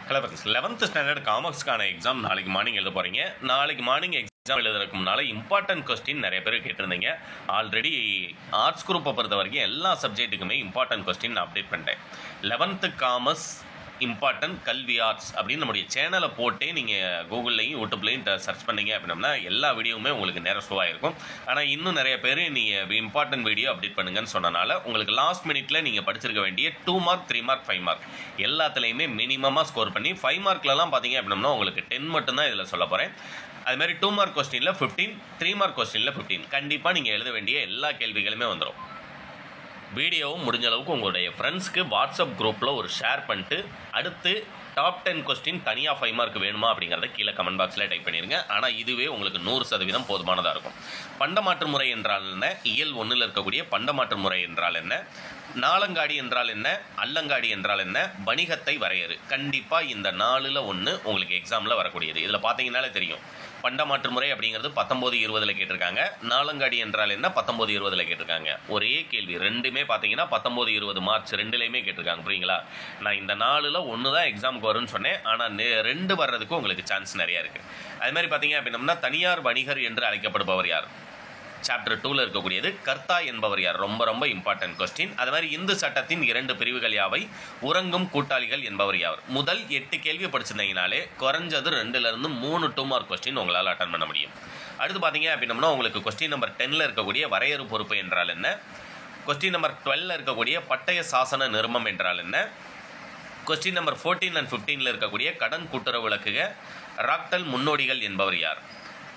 Hello friends, 11th standard காமர்ஸ்க்கான exam நாளைக்கு morning எழுத போகிறீங்க. நாளைக்கு மார்னிங் எக்ஸாம் எழுதுறதுக்கு முன்னால் இம்பார்ட்டன்ட் கொஸ்டின் நிறைய பேர் கேட்டிருந்தீங்க. ஆல்ரெடி ஆர்ட்ஸ் குரூப்பை பொறுத்த வரைக்கும் எல்லா சப்ஜெக்ட்டுக்குமே இம்பார்ட்டன்ட் கொஸ்டின் நான் அப்டேட் பண்ணிட்டேன். 11th காமர்ஸ் இம்பார்ட்டன்ட் கல்வி ஆர்ட்ஸ் அப்படின்னு நம்முடைய சேனலை போட்டே நீங்கள் கூகுள்லையும் யூடியூப்லையும் சர்ச் பண்ணீங்க அப்படின்னா எல்லா வீடியோவுமே உங்களுக்கு நேரம் ஷோ ஆகிருக்கும். ஆனால் இன்னும் நிறைய பேர் நீங்கள் இம்பார்ட்டன்ட் வீடியோ அப்டேட் பண்ணுங்கன்னு சொன்னனால உங்களுக்கு லாஸ்ட் மினிட்ல நீங்கள் படிச்சிருக்க வேண்டிய 2 மார்க் 3 மார்க் 5 மார்க் எல்லாத்துலேயுமே மினிமமாக ஸ்கோர் பண்ணி 5 மார்க்லலாம் பார்த்தீங்க அப்படின்னா உங்களுக்கு 10 மட்டும்தான் இதில் சொல்ல போகிறேன். அதுமாதிரி 2 மார்க் கொஸ்டினில் 15, 3 மார்க் கொஸ்டினில் 15 கண்டிப்பாக நீங்கள் எழுத வேண்டிய எல்லா கேள்விகளுமே வந்துடும். வீடியோவும் முடிஞ்ச அளவுக்கு உங்களுடைய ஃப்ரெண்ட்ஸ்க்கு வாட்ஸ்அப் குரூப்பில் ஒரு ஷேர் பண்ணிட்டு அடுத்து டாப் 10 கொஸ்டின் தனியாக 5 மார்க் வேணுமா அப்படிங்கிறத கீழே கமெண்ட் பாக்ஸில் டைப் பண்ணிடுங்க. ஆனால் இதுவே உங்களுக்கு 100% போதுமானதாக இருக்கும். பண்டமாற்று முறை என்றால் என்ன, இயல் 1ல் இருக்கக்கூடிய பண்டமாற்று முறை என்றால் என்ன, நாளங்காடி என்றால் என்ன, அல்லங்காடி என்றால் என்ன, வணிகத்தை வரையறு, கண்டிப்பாக இந்த 4ல் 1 உங்களுக்கு எக்ஸாமில் வரக்கூடியது. இதில் பார்த்தீங்கன்னாலே தெரியும். பண்டமாற்று முறை அப்படிங்கிறது 19-20 கேட்டிருக்காங்க. நாளங்காடி என்றால் என்ன 19-20 கேட்டிருக்காங்க. ஒரே கேள்வி, ரெண்டுமே பார்த்தீங்கன்னா 19-20 மார்ச் ரெண்டுலேயுமே கேட்டிருக்காங்க. புரியுங்களா? நான் இந்த 4ல் 1 தான் எக்ஸாமுக்கு வரும்னு சொன்னேன். ஆனால் 2 வர்றதுக்கு உங்களுக்கு சான்ஸ் நிறையா இருக்குது. அது மாதிரி பார்த்தீங்க அப்படின்னம்னா தனியார் வணிகர் என்று அழைக்கப்படுபவர் யார்? சாப்டர் 2ல் இருக்கக்கூடியது. கர்த்தா என்பவர் யார்? ரொம்ப ரொம்ப இம்பார்ட்டன்ட் கொஸ்டின். அது மாதிரி இந்து சட்டத்தின் 2 பிரிவுகள் யாவை? உறங்கும் கூட்டாளிகள் என்பவர் யார்? முதல் 8 கேள்வி படிச்சிருந்தீங்கனாலே குறைஞ்சது 2லேருந்து 3 2 மார்க் கொஸ்டின் உங்களால் அட்டன் பண்ண முடியும். அடுத்து பார்த்தீங்க அப்படின்னம்னா உங்களுக்கு கொஸ்டின் நம்பர் 10ல் இருக்கக்கூடிய வரையறு பொறுப்பு என்றால் என்ன, கொஸ்டின் நம்பர் 12ல் இருக்கக்கூடிய பட்டய சாசன நிறுமம் என்றால் என்ன, கொஸ்டின் நம்பர் 14 and 15ல் இருக்கக்கூடிய கடன் கூட்டுறவு விளக்குக ராக்டல் முன்னோடிகள் என்பவர் யார்?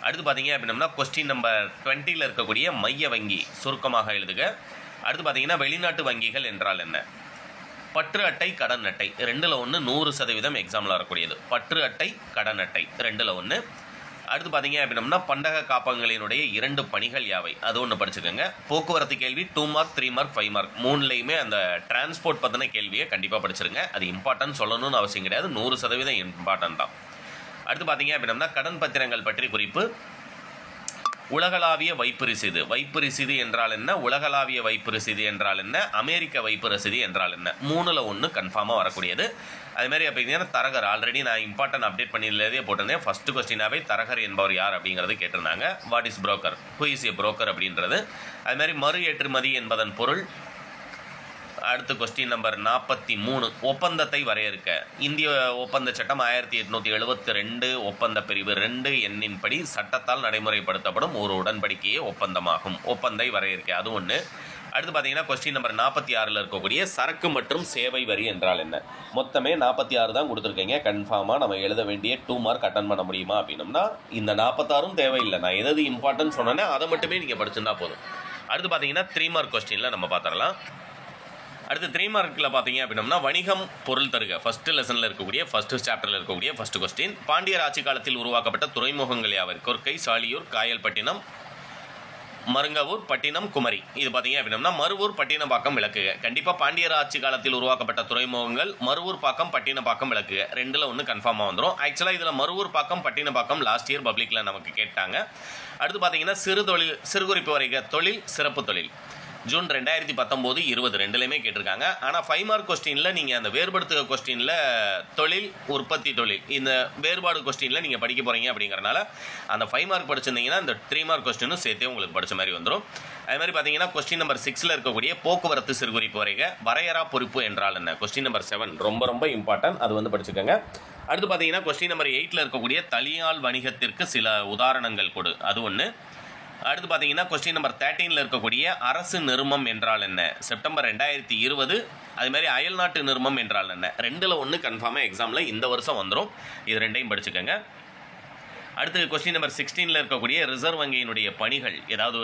அடுத்து பார்த்தீங்க அப்படின்னா கொஸ்டின் நம்பர் 20ல் இருக்கக்கூடிய மைய வங்கி சுருக்கமாக எழுதுக. அடுத்து பார்த்தீங்கன்னா வெளிநாட்டு வங்கிகள் என்றால் என்ன, பற்று அட்டை கடன் அட்டை 2ல் 1 100% எக்ஸாமில் வரக்கூடியது. பற்று அட்டை கடன் அட்டை 2ல் 1. அடுத்து பார்த்தீங்க அப்படின்னா பண்டக காப்பகங்களினுடைய 2 பணிகள் யாவை? அது ஒன்று படிச்சுக்கோங்க. போக்குவரத்து கேள்வி 2 மார்க் 3 மார்க் 5 மார்க் 3லையுமே அந்த டிரான்ஸ்போர்ட் பற்றின கேள்வியை கண்டிப்பாக படிச்சிருங்க. அது இம்பார்ட்டன்ட் சொல்லணும்னு அவசியம் கிடையாது, 100% இம்பார்ட்டன்ட் தான். அடுத்து பார்த்தீங்க அப்படின்னா கடன் பத்திரங்கள் பற்றி குறிப்பு. உலகளாவிய வைப்பு ரசீது, வைப்பு ரசீது என்றால் என்ன, உலகளாவிய வைப்பு ரசீது என்றால் என்ன, அமெரிக்க வைப்பு ரசீது என்றால் என்ன, 3ல் 1 கன்ஃபார்மாக வரக்கூடியது. அதுமாதிரி பார்த்தீங்கன்னா தரகர், ஆல்ரெடி நான் இம்பார்ட்டன்ட் அப்டேட் பண்ணியிலே போட்டிருந்தேன். ஃபர்ஸ்ட் கொஸ்டினாவே தரகர் என்பவர் யார் அப்படிங்கிறது கேட்டிருந்தாங்க. What is broker, who is a broker அப்படின்றது. அதுமாதிரி மறு ஏற்றுமதி என்பதன் பொருள். அடுத்து கொஸ்டின் நம்பர் 43 ஒப்பந்தத்தை வரையறுக்க. இந்திய ஒப்பந்த சட்டம் 1872 ஒப்பந்த பிரிவு 2 எண்ணின் படி சட்டத்தால் நடைமுறைப்படுத்தப்படும் ஒரு உடன்படிக்கையே ஒப்பந்தமாகும். ஒப்பந்தை வரையறுக்க, அது ஒன்று. அடுத்து பார்த்தீங்கன்னா கொஸ்டின் நம்பர் 46ல் இருக்கக்கூடிய சரக்கு மற்றும் சேவை வரி என்றால் என்ன. மொத்தமே 46 தான் கொடுத்துருக்கீங்க. கன்ஃபார்மாக நம்ம எழுத வேண்டிய 2 மார்க் அட்டன் பண்ண முடியுமா அப்படின்னம்னா இந்த 46ம் தேவையில்லை. நான் எது இம்பார்ட்டன்ட் சொன்னேன்னா அதை மட்டுமே நீங்கள் படிச்சிருந்தா போதும். அடுத்து பார்த்தீங்கன்னா 3 மார்க் கொஸ்டினில் நம்ம பார்த்துடலாம். அடுத்து 3 மார்க்கில் பார்த்தீங்க அப்படின்னா வணிகம் பொருள் தருக ஃபர்ஸ்ட் லெசனில் இருக்கக்கூடிய ஃபர்ஸ்ட் சாப்டரில் இருக்கக்கூடிய ஃபர்ஸ்ட் கொஸ்டின். பாண்டியர் ஆட்சி காலத்தில் உருவாக்கப்பட்ட துறைமுகங்கள் யாவர்? கொர்க்கை, சாலியூர், காயல்பட்டினம், மருங்கவூர், பட்டினம், குமரி. இது பார்த்தீங்க அப்படின்னா மருவூர், பட்டினப்பாக்கம் விளக்குக. கண்டிப்பாக பாண்டியர் ஆட்சி காலத்தில் உருவாக்கப்பட்ட துறைமுகங்கள் மருவூர் பாக்கம், பட்டினப்பாக்கம் விளக்குக. 2ல் 1 கன்ஃபார்மாக வந்துடும். ஆக்சுவலாக இதில் மருவூர் பாக்கம், பட்டினப்பாக்கம் லாஸ்ட் இயர் பப்ளிக்கில் நமக்கு கேட்டாங்க. அடுத்து பார்த்தீங்கன்னா சிறு குறிப்பு வரைக தொழில், சிறப்பு தொழில் ஜூன் 2019 20 ரெண்டுலையுமே கேட்டிருக்காங்க. ஆனால் 5 மார்க் கொஸ்டினில் நீங்கள் அந்த வேறுபடுத்துக கொஸ்டினில் தொழில், உற்பத்தி தொழில் இந்த வேறுபாடு கொஸ்டினில் நீங்கள் படிக்க போகிறீங்க அப்படிங்கிறனால அந்த 5 மார்க் படிச்சிருந்தீங்கன்னா இந்த 3 மார்க் கொஸ்டினும் சேர்த்தே உங்களுக்கு படித்த மாதிரி வந்துடும். அது மாதிரி பார்த்தீங்கன்னா கொஸ்டின் நம்பர் 6ல் இருக்கக்கூடிய போக்குவரத்து சிறுகுறிப்பு வரைக வரையறா பொறுப்பு என்றால் என்ன. கொஸ்டின் நம்பர் 7 ரொம்ப ரொம்ப இம்பார்ட்டன்ட், அது வந்து படிச்சுக்கோங்க. அடுத்து பார்த்தீங்கன்னா கொஸ்டின் நம்பர் 8ல் இருக்கக்கூடிய தனியார் வணிகத்திற்கு சில உதாரணங்கள் கொடு, அது ஒன்று. அடுத்து பார்த்தீங்கன்னா கொஸ்டின் நம்பர் 13ல் இருக்கக்கூடிய அரசு நிறுமம் என்றால் என்ன. செப்டம்பர் 2020. அதுமாதிரி அயல்நாட்டு நிறுமம் என்றால் என்ன. 2ல் 1 கன்ஃபார்மாக எக்ஸாமில் இந்த வருஷம் வந்துடும். இது ரெண்டையும் படிச்சுக்கோங்க. அடுத்து கொஸ்டின் நம்பர் 16ல் இருக்கக்கூடிய ரிசர்வ் வங்கியினுடைய பணிகள் ஏதாவது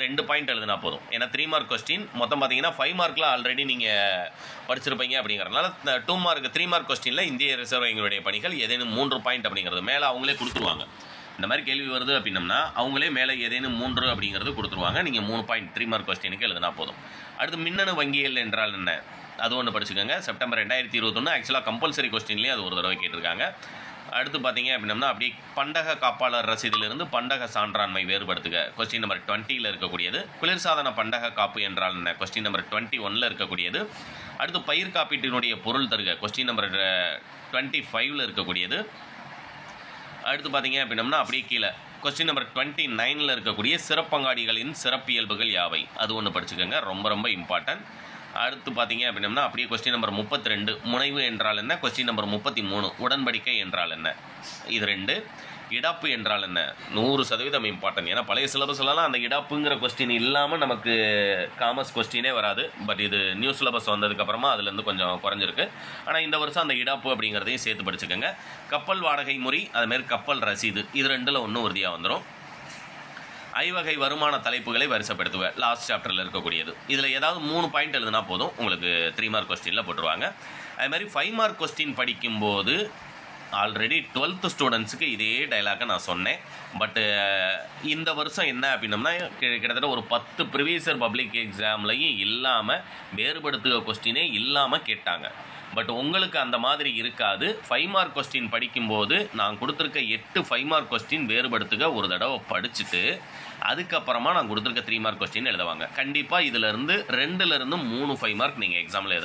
2 பாயிண்ட் எழுதுனா போதும். ஏன்னா 3 மார்க் கொஸ்டின் மொத்தம் பார்த்தீங்கன்னா 5 மார்க்கில் ஆல்ரெடி நீங்கள் படிச்சிருப்பீங்க அப்படிங்கிறதுனால 3 மார்க் கொஸ்டினில் இந்திய ரிசர்வ் வங்கியினுடைய பணிகள் ஏதேனும் 3 பாயிண்ட் அப்படிங்கிறது மேலே அவங்களே கொடுத்துருவாங்க. இந்த மாதிரி கேள்வி வருது அப்படின்னம்னா அவங்களே மேலே ஏதேனும் 3 அப்படிங்கிறது கொடுத்துருவாங்க. நீங்கள் 3 பாயிண்ட் 3 மார்க் கொஸ்டினுக்கு எழுதினா போதும். அடுத்து மின்னணு வங்கியல் என்றால் என்ன, அது ஒன்று படிச்சுக்கோங்க. செப்டம்பர் 2021 ஆக்சுவலாக கம்பல்சரி கொஸ்டின்லேயே அது ஒரு தடவை கேட்டிருக்காங்க. அடுத்து பார்த்தீங்க அப்படின்னா அப்படியே பண்டக காப்பாளர் ரசீதிலிருந்து பண்டக சான்றாண்மை வேறுபடுத்துக கொஸ்டின் நம்பர் 20ல் இருக்கக்கூடியது. குளிர்சாதன பண்டக காப்பு என்றால் என்ன கொஸ்டின் நம்பர் 21ல் இருக்கக்கூடியது. அடுத்து பயிர் காப்பீட்டினுடைய பொருள் தருக கொஸ்டின் நம்பர் 25ல் இருக்கக்கூடியது. அடுத்து பார்த்தீங்க அப்படின்னா அப்படியே கீழே கொஸ்டின் நம்பர் 29ல் இருக்கக்கூடிய சிறப்பங்காடிகளின் சிறப்பியல்புகள் யாவை, அது ஒன்று படிச்சுக்கோங்க, ரொம்ப ரொம்ப இம்பார்ட்டன்ட். அடுத்து பார்த்தீங்க அப்படின்னா அப்படியே கொஸ்டின் நம்பர் 32 முனைவு என்றால் என்ன, கொஸ்டின் நம்பர் 33 உடன்படிக்கை என்றால் என்ன, இது 2. இடாப்பு என்றால் என்ன 100% இம்பார்ட்டன்ட். ஏன்னா பழைய சிலபஸ்லாம் அந்த இடாப்புங்கிற கொஸ்டின் இல்லாமல் நமக்கு காமர்ஸ் கொஸ்டினே வராது. பட் இது நியூ சிலபஸ் வந்ததுக்கப்புறமா அதுலேருந்து கொஞ்சம் குறைஞ்சிருக்கு. ஆனால் இந்த வருஷம் அந்த இடாப்பு அப்படிங்கிறதையும் சேர்த்து படிச்சுக்கோங்க. கப்பல் வாடகை முறை அதுமாரி கப்பல் ரசீது இது 2ல் ஒன்றும் உறுதியாக வந்துடும். ஐவகை வருமான தலைப்புகளை வரிசைப்படுத்துவேன் லாஸ்ட் சாப்டரில் இருக்கக்கூடியது. இதில் ஏதாவது 3 பாயிண்ட் எழுதுனா போதும், உங்களுக்கு 3 மார்க் கொஸ்டினில் போட்டுருவாங்க. அது மாதிரி 5 மார்க் கொஸ்டின் படிக்கும்போது ஆல்ரெடி 12th ஸ்டூடெண்ட்ஸுக்கு இதே டைலாக்கை நான் சொன்னேன். பட்டு இந்த வருஷம் என்ன அப்படின்னம்னா கிட்டத்தட்ட ஒரு 10 ப்ரீவியஸ் இயர் பப்ளிக் எக்ஸாம்லையும் இல்லாமல் வேறுபடுத்துக கொஸ்டினே இல்லாமல் கேட்டாங்க. பட் உங்களுக்கு அந்த மாதிரி இருக்காது. 5 மார்க் கொஸ்டின் படிக்கும்போது நான் கொடுத்துருக்க 8 5 மார்க் கொஸ்டின் வேறுபடுத்துக ஒரு தடவை படிச்சுட்டு அதுக்கப்புறமா நான் கொடுத்துருக்க 3 மார்க் கொஸ்டின் எழுதுவாங்க. கண்டிப்பாக இதிலிருந்து 2லேருந்து 3 5 மார்க் நீங்கள் எக்ஸாமில்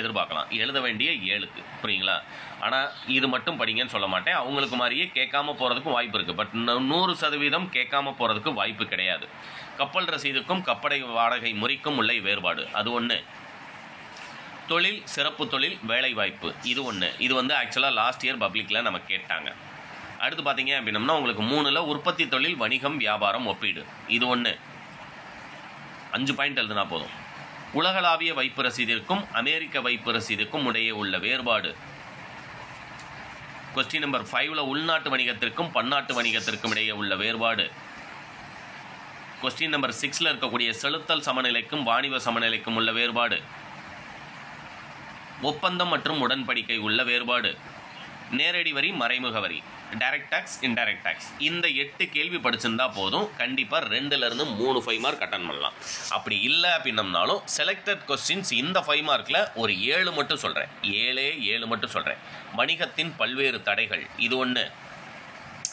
எதிர்பார்க்கலாம். எழுத வேண்டிய 7க்கு புரியுங்களா. ஆனால் இது மட்டும் படிங்கன்னு சொல்ல மாட்டேன். அவங்களுக்கு மாதிரியே கேட்காம போகிறதுக்கும் வாய்ப்பு இருக்குது. பட் 100% கேட்காம போகிறதுக்கு வாய்ப்பு கிடையாது. கப்பல் ரசீதுக்கும் கப்படை வாடகை முறைக்கும் உள்ள வேறுபாடு அது ஒன்று. தொழில் சிறப்பு தொழில் வேலைவாய்ப்பு இது ஒன்று. இது ஆக்சுவலாக லாஸ்ட் இயர் பப்ளிக்கில் நம்ம கேட்டாங்க. அடுத்து பார்த்தீங்க அப்படின்னம்னா உங்களுக்கு 3ல் உற்பத்தி தொழில் வணிகம் வியாபாரம் ஒப்பீடு இது ஒன்று. 5 பாயிண்ட் எழுதுனா போதும். உலகளாவிய வைப்பு ரசீதிற்கும் அமெரிக்க வைப்பு ரசீதுக்கும் இடையே உள்ள வேறுபாடு கொஸ்டின் நம்பர் 5ல் உள்நாட்டு வணிகத்திற்கும் பன்னாட்டு வணிகத்திற்கும் இடையே உள்ள வேறுபாடு. கொஸ்டின் நம்பர் 6ல் இருக்கக்கூடிய செலுத்தல் சமநிலைக்கும் வாணிப சமநிலைக்கும் உள்ள வேறுபாடு. ஒப்பந்தம் மற்றும் உடன்படிக்கை உள்ள வேறுபாடு. நேரடி வரி மறைமுக வரி டைரக்ட் டாக்ஸ் இன்டைரக்ட் டாக்ஸ் இந்த 8 கேள்வி படிச்சிருந்தா போதும். கண்டிப்பாக 2லேருந்து 3 5 மார்க் அட்டன் பண்ணலாம். அப்படி இல்லை அப்படின்னம்னாலும் செலக்டட் கொஸ்டின்ஸ் இந்த 5 மார்க்கில் ஒரு 7 மட்டும் சொல்கிறேன். 7 மட்டும் சொல்கிறேன். வணிகத்தின் பல்வேறு தடைகள் இது ஒன்று.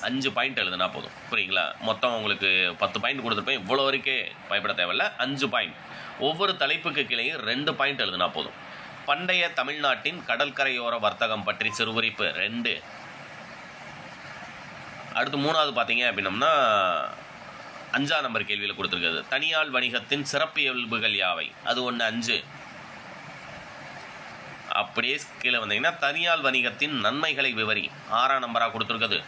5 பாயிண்ட் எழுதுனா போதும் புரியுங்களா. மொத்தம் உங்களுக்கு 10 பாயிண்ட் கொடுத்துருப்பேன். இவ்வளோ வரைக்கும் பயப்பட தேவையில்ல. 5 பாயிண்ட். ஒவ்வொரு தலைப்புக்கு கீழே 2 பாயிண்ட் எழுதுனா போதும். பண்டைய தமிழ்நாட்டின் கடற்கரையோர வர்த்தகம் பற்றி சிறுகுறிப்பு 2. அடுத்து 3வது பார்த்தீங்க அப்படின்னம்னா 5ஆம் நம்பர் கேள்வியில் கொடுத்துருக்குது. தனியார் வணிகத்தின் சிறப்பியல்புகள் யாவை அது ஒன்று 5. அப்படியே கீழே வந்தீங்கன்னா தனியார் வணிகத்தின் நன்மைகளை விவரி 6ஆம் நம்பராக கொடுத்துருக்குது.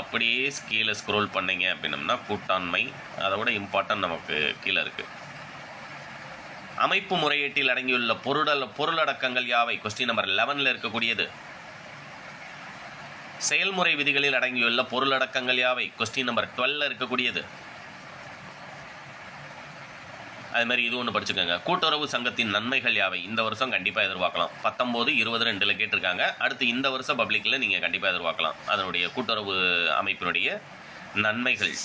அப்படியே கீழே ஸ்க்ரோல் பண்ணீங்க அப்படின்னம்னா கூட்டாண்மை அதை விட இம்பார்ட்டன்ட் நமக்கு கீழே இருக்குது. அமைப்பு முறையீட்டில் அடங்கியுள்ள பொருளடக்கங்கள் யாவை கொஸ்டின் நம்பர் 11ல் இருக்கக்கூடியது. செயல்முறை விதிகளில் அடங்கியுள்ள பொருளடக்கங்கள் யாவை கொஸ்டின் நம்பர் 12ல் இருக்கக்கூடியது. அது மாதிரி இது ஒன்று படிச்சுக்கோங்க. கூட்டுறவு சங்கத்தின் நன்மைகள் யாவை இந்த வருஷம் கண்டிப்பாக எதிர்பார்க்கலாம். 19, 20, 2ல் கேட்டிருக்காங்க. அடுத்து இந்த வருஷம் பப்ளிக்கில் நீங்கள் கண்டிப்பாக எதிர்பார்க்கலாம். அதனுடைய கூட்டுறவு அமைப்பினுடைய நன்மைகள்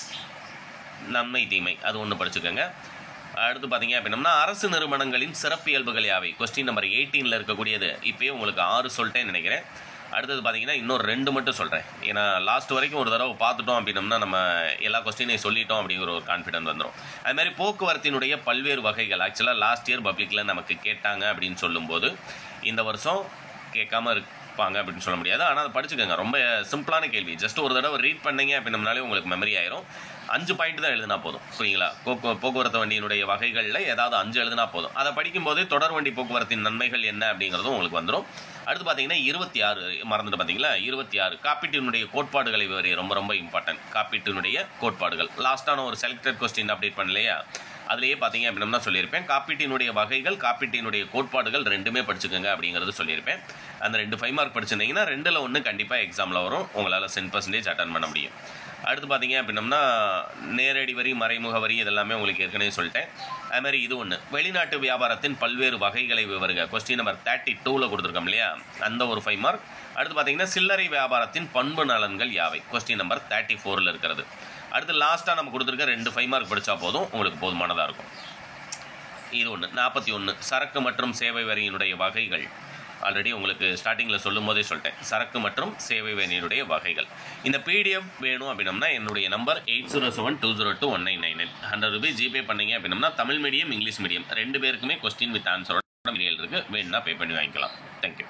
நன்மை தீமை அது ஒன்று படிச்சுக்கோங்க. அடுத்து பார்த்தீங்க அப்படின்னம்னா அரசு நிறுவனங்களின் சிறப்பியல்புகள் யாவை கொஸ்டின் நம்பர் 18ல் இருக்கக்கூடியது. இப்போயே உங்களுக்கு 6 சொல்லிட்டேன்னு நினைக்கிறேன். அடுத்தது பார்த்தீங்கன்னா இன்னொரு 2 மட்டும் சொல்கிறேன். ஏன்னா லாஸ்ட் வரைக்கும் ஒரு தடவை பார்த்துட்டோம் அப்படின்னம்னா நம்ம எல்லா கொஸ்டினையும் சொல்லிட்டோம் அப்படிங்கிற ஒரு கான்ஃபிடன்ஸ் வந்துடும். அதுமாதிரி போக்குவரத்தினுடைய பல்வேறு வகைகள் ஆக்சுவலாக லாஸ்ட் இயர் பப்ளிக்கில் நமக்கு கேட்டாங்க அப்படின்னு சொல்லும்போது இந்த வருஷம் கேட்காம இருப்பாங்க அப்படின்னு சொல்ல முடியாது. ஆனால் அதை படிச்சுக்கோங்க. ரொம்ப சிம்பிளான கேள்வி. ஜஸ்ட் ஒரு தடவை ரீட் பண்ணீங்க அப்படின்னம்னாலே உங்களுக்கு மெமரி ஆயிரும். 5 பாயிண்ட் தான் எழுதினா போதும் புரியுங்களா. போக்குவரத்து வண்டியினுடைய வகைகளில் ஏதாவது 5 எழுதினா போதும். அதை படிக்கும்போது தொடர் வண்டி போக்குவரத்தின் நன்மைகள் என்ன அப்படிங்கிறதும் உங்களுக்கு வந்துடும். அடுத்து பார்த்தீங்கன்னா 26 மறந்துட்டு பார்த்தீங்களா. 26 காப்பீட்டினுடைய கோட்பாடுகளை விவரி ரொம்ப ரொம்ப இம்பார்ட்டன்ட். காப்பீட்டினுடைய கோட்பாடுகள் லாஸ்ட்டான ஒரு செலக்டட் கொஸ்டின் அப்டேட் பண்ணலையா, அதுலேயே பார்த்தீங்க அப்படின்னா சொல்லியிருப்பேன். காப்பீட்டினுடைய வகைகள் காப்பீட்டினுடைய கோட்பாடுகள் 2மே படிச்சுக்கோங்க அப்படிங்கிறது சொல்லியிருப்பேன். அந்த 2 5 மார்க் படிச்சிருந்தீங்கன்னா 2ல் 1 கண்டிப்பாக எக்ஸாமில் வரும். உங்களால் 100% அட்டன் பண்ண முடியும். அடுத்து பார்த்தீங்க அப்படின்னம்னா நேரடி வரி மறைமுக வரி இதெல்லாமே உங்களுக்கு ஏற்கனவே சொல்லிட்டேன். அதுமாதிரி இது ஒன்று. வெளிநாட்டு வியாபாரத்தின் பல்வேறு வகைகளை விவருங்க கொஸ்டின் நம்பர் 32ல் கொடுத்துருக்கோம் இல்லையா, அந்த ஒரு 5 மார்க். அடுத்து பார்த்தீங்கன்னா சில்லறை வியாபாரத்தின் பண்பு நலன்கள் யாவை கொஸ்டின் நம்பர் 34ல் இருக்கிறது. அடுத்து லாஸ்ட்டாக நம்ம கொடுத்துருக்க 2 5 மார்க் படித்தா போதும், உங்களுக்கு போதுமானதாக இருக்கும். இது ஒன்று. 41 சரக்கு மற்றும் சேவை வரியினுடைய வகைகள் ஆல்ரெடி உங்களுக்கு ஸ்டார்டிங்கில் சொல்லும் போதே சொல்லிட்டேன், சரக்கு மற்றும் சேவை வரியினுடைய வகைகள். இந்த பிடிஎஃப் வேணும் அப்படின்னம்னா என்னுடைய நம்பர் 8072021999. 100 ரூபீஸ் ஜிபே பண்ணீங்க அப்படின்னம்னா தமிழ் மீடியம் இங்கிலீஷ் மீடியம் 2 பேருக்குமே கொஸ்டின் வித் ஆன்சரோட மெட்டீரியல் இருக்குது, வேணும்னா பே பண்ணி வாங்கிக்கலாம். தேங்க்யூ.